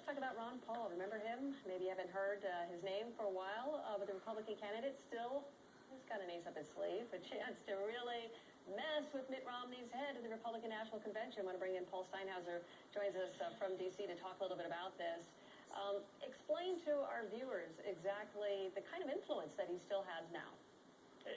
talk about Ron Paul. Remember him? Maybe you haven't heard his name for a while, but the Republican candidate still has got an ace up his sleeve, a chance to really mess with Mitt Romney's head at the Republican National Convention. I want to bring in Paul Steinhauser, joins us from D.C. to talk a little bit about this. Explain to our viewers exactly the kind of influence that he still has now.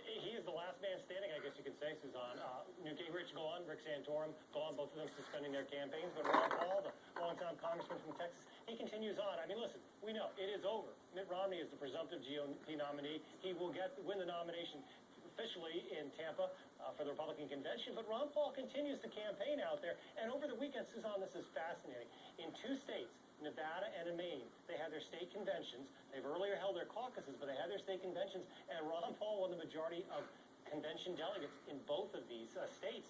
He is the last man standing, I guess you could say, Suzanne. Newt Gingrich gone, Rick Santorum gone, both of them suspending their campaigns. But Ron Paul, the longtime congressman from Texas, he continues on. I mean, listen, we know it is over. Mitt Romney is the presumptive GOP nominee. He will win the nomination officially in Tampa for the Republican convention. But Ron Paul continues to campaign out there. And over the weekend, Suzanne, this is fascinating. In 2 states, Nevada and in Maine, they had their state conventions. They've earlier held their caucuses, but they had their state conventions, and Ron Paul won the majority of convention delegates in both of these states.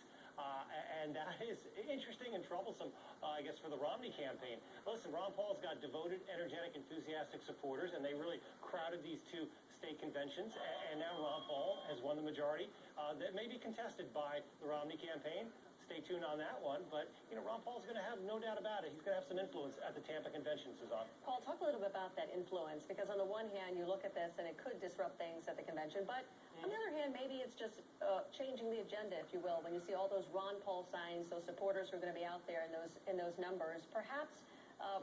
And that is interesting and troublesome, I guess, for the Romney campaign. Listen, Ron Paul's got devoted, energetic, enthusiastic supporters, and they really crowded these 2 state conventions. And now Ron Paul has won the majority that may be contested by the Romney campaign. Stay tuned on that one. But, you know, Ron Paul's going to have, no doubt about it, he's going to have some influence at the Tampa convention, Suzanne. Paul, talk a little bit about that influence, because on the one hand, you look at this and it could disrupt things at the convention, but on the other hand, maybe it's just changing the agenda, if you will, when you see all those Ron Paul signs, those supporters who are going to be out there in those numbers. Perhaps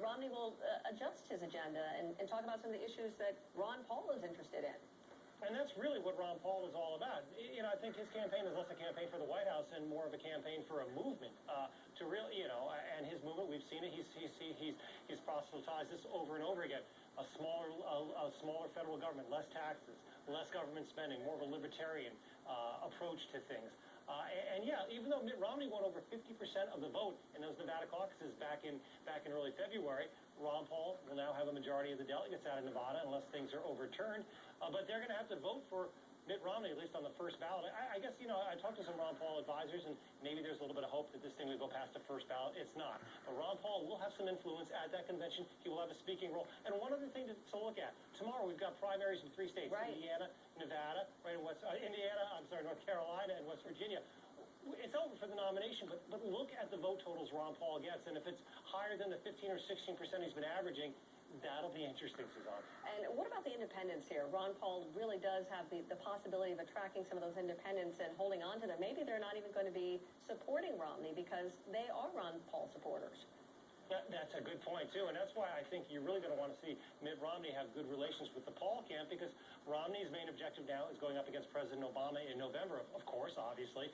Romney will adjust his agenda and talk about some of the issues that Ron Paul is interested in. And that's really what Ron Paul is all about. You know, I think his campaign is less a campaign for the White House and more of a campaign for a movement to really, you know, and his movement, we've seen it. He's proselytized this over and over again. A smaller federal government, less taxes, less government spending, more of a libertarian approach to things. And yeah, even though Mitt Romney won over 50% of the vote in those Nevada caucuses back in early February, Ron Paul will now have a majority of the delegates out of Nevada unless things are overturned. But they're going to have to vote for Mitt Romney, at least on the first ballot. I guess, you know, I talked to some Ron Paul advisors, and maybe there's a little bit of hope that this thing will go past the first ballot. It's not. But Ron Paul will have some influence at that convention. He will have a speaking role. And one other thing to look at, tomorrow we've got primaries in 3 states, right. Indiana, Nevada, right in North Carolina, and West Virginia. It's over for the nomination, but look at the vote totals Ron Paul gets, and if it's higher than the 15 or 16% he's been averaging, that'll be interesting, Suzanne. And what about the independents here? Ron Paul really does have the possibility of attracting some of those independents and holding on to them. Maybe they're not even going to be supporting Romney because they are Ron Paul supporters. That's a good point, too, and that's why I think you're really going to want to see Mitt Romney have good relations with the Paul camp, because Romney's main objective now is going up against President Obama in November, of course, obviously,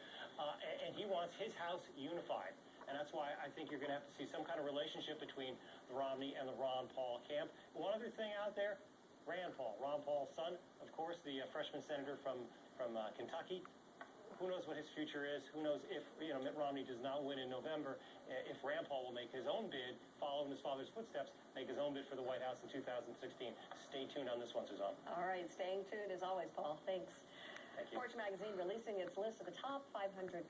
and he wants his house unified. And that's why I think you're going to have to see some kind of relationship between the Romney and the Ron Paul camp. One other thing out there, Rand Paul, Ron Paul's son, of course, the freshman senator from Kentucky. Who knows what his future is? Who knows if, you know, Mitt Romney does not win in November, if Rand Paul will make his own bid, follow in his father's footsteps, make his own bid for the White House in 2016. Stay tuned on this one, Suzanne. All right, staying tuned as always, Paul. Thanks. Thank you. Fortune magazine releasing its list of the top 500